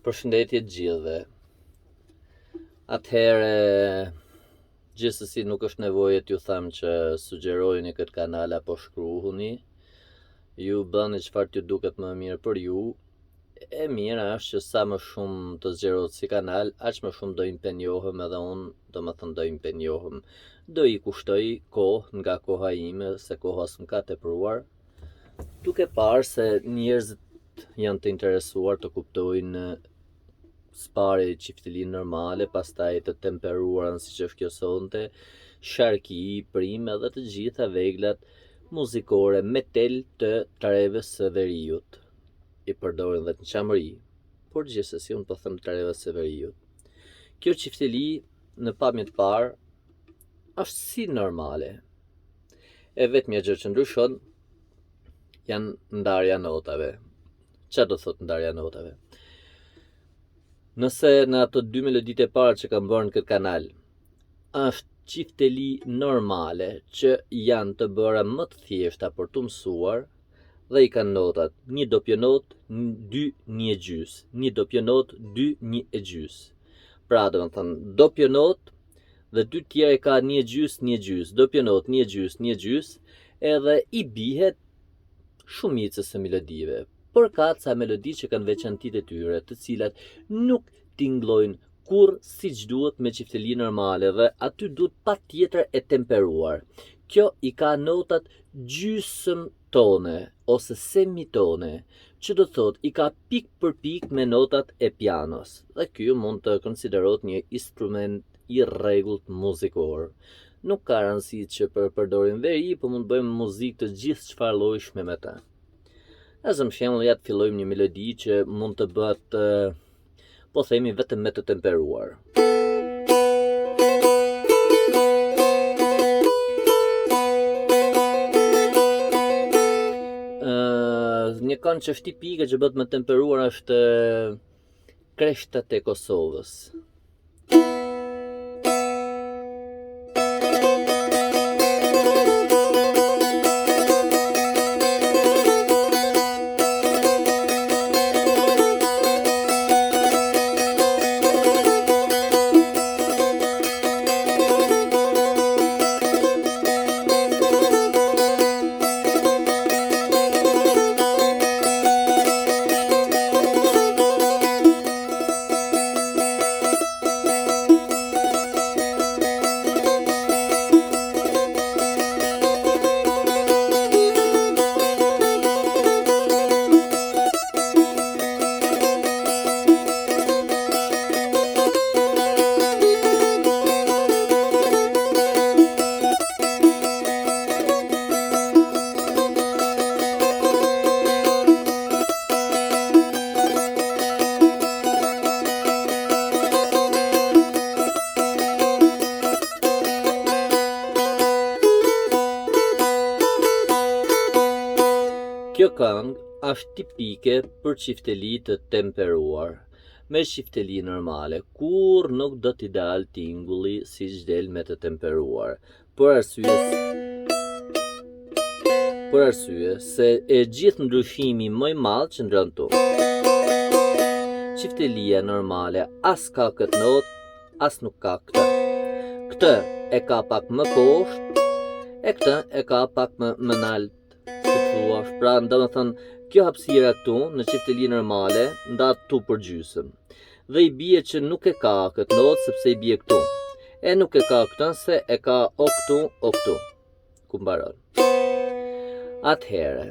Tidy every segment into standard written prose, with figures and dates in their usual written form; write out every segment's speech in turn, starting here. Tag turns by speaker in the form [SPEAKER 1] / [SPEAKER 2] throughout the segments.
[SPEAKER 1] Përshëndetje të gjithëve. Atëherë, gjithsesi nuk është nevojë t'ju them që sugjerojeni këtë kanal apo shkruhuni. Ju bëni çfarë t'ju duket më mirë për ju. E mira është që sa më shumë të zgjerohet si kanal, aq më shumë do impenjohem edhe unë, do impenjohem. Do I kushtoj kohë nga koha ime, se koha s'm ka tepruar, duke parë se njerëzit janë të interesuar të kuptojnë spare çiftëlinë normale, pastaj të temperuarën siç është kjo sonte, sharki, prime dhe të gjitha veglat muzikore metal të treve së veriut. I përdorin dhe në qamëri, por gjithsesi unë po them treve së veriut. Kjo çiftëli në pamje të parë është si normale. E vetmja gjë që ndryshon janë ndarja notave. Çfarë do thot ndarja notave? Nëse në ato dy meloditë e para që kam bërë në këtë kanal është çifteli normale që janë të bëra më të thjeshta për të mësuar dhe I kanë notat 1 doppio not, 2 1 e gjys, 1 doppio not, 2 1 e gjys. Pra do të thënë doppio not dhe dy tjera I ka 1 e gjys, 1 e gjys, doppio not, 1 e gjys, 1 e gjys, edhe I bihet shumicës së melodive. Por ka ca melodi që kanë veçantitë e tyre, të cilat nuk tingëllojnë kur siç duhet me çifteli normale dhe aty duhet patjetër e temperuar. Kjo I ka notat gjysmë tone ose semitone, që do thot I ka pik për pik me notat e pianos. Dhe ky mund të konsiderohet një instrument I rregullt muzikor. Nuk ka rëndësi që përdorim veri, po mund bëjmë muzikë të gjithë çfarë llojshme me ta. Për shembull, ja të fillojmë një melodi që mund të bëhet, po themi vetëm me të temperuar. Një këngë që është tipike që bëhet me temperuar është Kreshtat e Kosovës. Kjo këngë është tipike për çifteli të temperuar, me çifteli normale, kur nuk do t'i dal tingulli siç del me të temperuar, për arsye se e gjithë ndryshimi më I madh qëndron tu. Çiftelia normale as ka këtë notë, as nuk ka këtë. Këtë e ka pak më poshtë, e këtë e ka pak më nalt. Pra domethënë kjo hapësira këtu në çifteli normale ndahet tu për gjysmë. Dhe I bie që nuk e ka këtë notë sepse I bie këtu. E nuk e ka këtë se e ka o këtu, ku mbaron. Atëherë,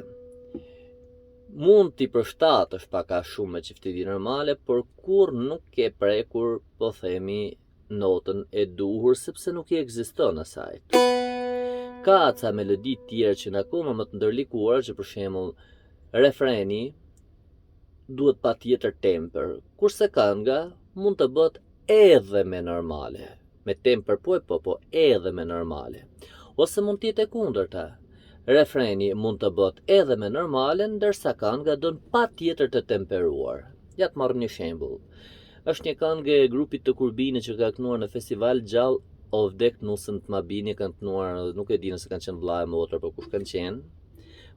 [SPEAKER 1] mund t'i përshtatësh pak a shumë me çifteli normale, por kur nuk ke prekur, po themi, notën e duhur sepse nuk I ekziston asaj. Ka ca melodi tjera që në akoma më të ndërlikuara, që për shembull refreni duhet patjetër temper, kurse kënga mund të bëhet edhe me normale, me temper po edhe me normale. Ose mund të jetë e kundërta. Refreni mund të bëhet edhe me normale, ndërsa kënga don patjetër të temperuar. Ja të marr një shembull. Është një këngë e grupit të Kurbini që ka kënuar në festival gjallë o vdek nusën të Mabini, kanë kënuar, nuk e di nëse kanë qenë vëlla e motër, por kush kanë qenë.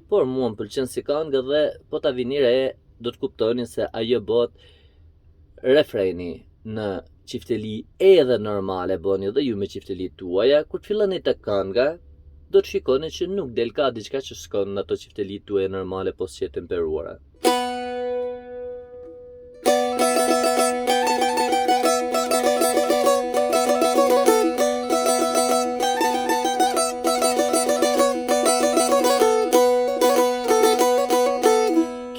[SPEAKER 1] Por mua më pëlqen si këngë dhe po ta vini re, do të kuptonin se ajo bëhet refreni në qifteli edhe normale bëni dhe ju me qifteli tuaja, kur të filloni të kënga, do të shikoni që nuk del ka diçka që shkon në ato qifteli tuaja normale po që e temperuara.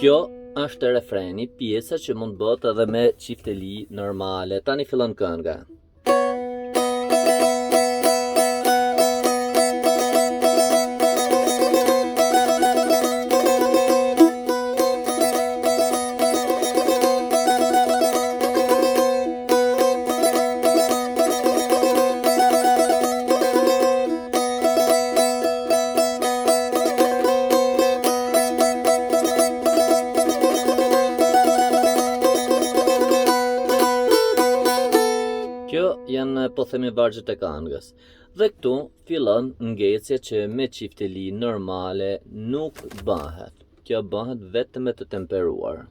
[SPEAKER 1] Kjo është refreni, pjesa që mund bëhet edhe me qifteli normale. Tani fillon kënga. Kjo janë po themi vargjet e këngës. Dhe këtu fillon ngecja që me qifteli normale nuk bëhet. Kjo bëhet vetëm me të temperuar.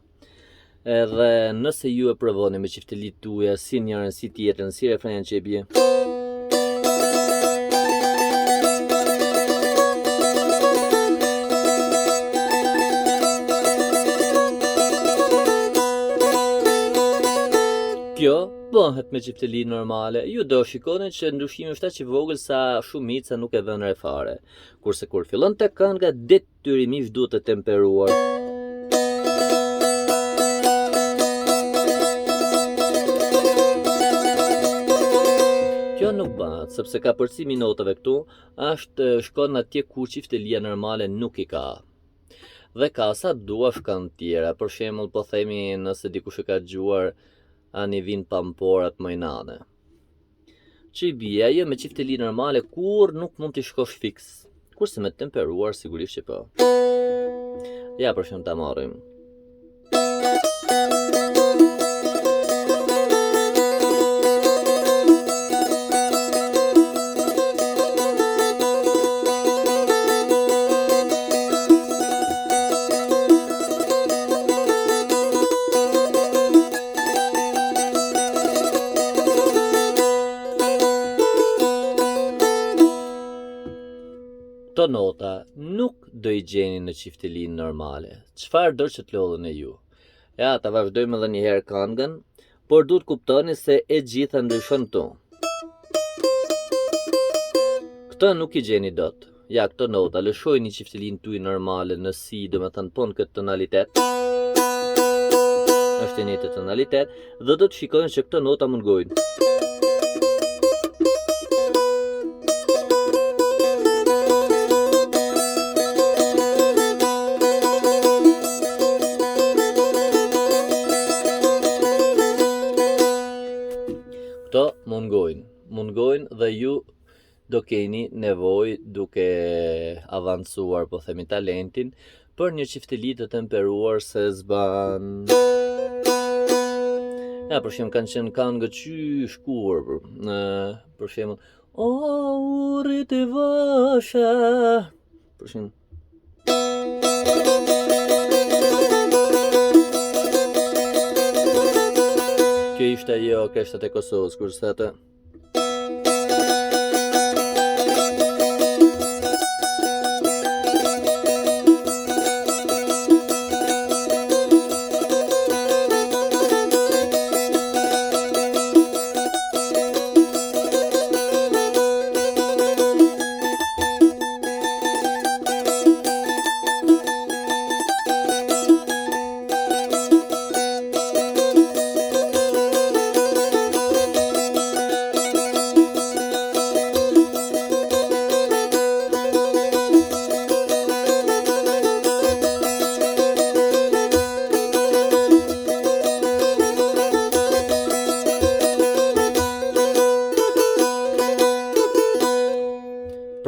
[SPEAKER 1] Edhe nëse ju e provoni me qifteli tuaja si njërën si tjetrën, si refrenin që e bie. Kjo bëhet me qifteli normale, ju do shikoni që ndryshimi është aq i vogël sa shumica nuk e vën re fare. Kurse kur fillon të kënga, detyrimisht duhet të temperuar. Kjo nuk bëhet, sepse kapërcimi i notave këtu shkon atje ku qiftelia normale nuk i ka. Dhe ka sa dua shkon tjera, për shembull po themi nëse dikush e ka dëgjuar ani vin pamporat mojnane. Që i bie ajo me qifteli normale kur nuk mund t'i shkosh fiks. Kurse me temperuar sigurisht që po. Ja për shembull ta marrim. Këto nota nuk do i gjeni në qiftelin normale. Çfarë do që t'lodhën e ju? Ja, ta vazhdojmë edhe një herë këngën, por duhet kuptoni se e gjitha ndryshon këtu. Këto nuk i gjeni dot. Ja, këto nota, lëshojni qiftelin tuaj normale në si, do me thënë po në këtë tonalitet. Është e njëjtë tonalitet, dhe do të shikoni që këto nota mungojnë. Këto mungojnë dhe ju do keni nevojë duke avancuar, po themi talentin, për një qifteli të temperuar se s'ban. Ja, për shembull kanë qenë këngë shkuar, për shembull, o urrit e vasha, për shembull. Kjo ishte ajo Keshtat e Kosovës, kurse atë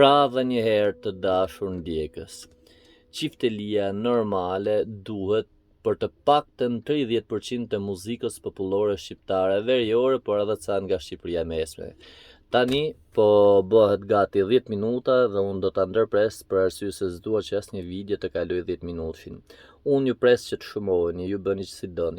[SPEAKER 1] pra dhe një herë të dashur ndjekës. Qiftelia normale duhet për të paktën 30% të muzikës popullore shqiptare veriore, por edhe ca nga Shqipëria mesme. Tani po bëhet gati 10 minuta dhe unë do ta ndërpres për arsye se s'dua që asnjë video të kaloj 10 minutashin. Unë ju pres që të shumoheni, ju bëni që si doni.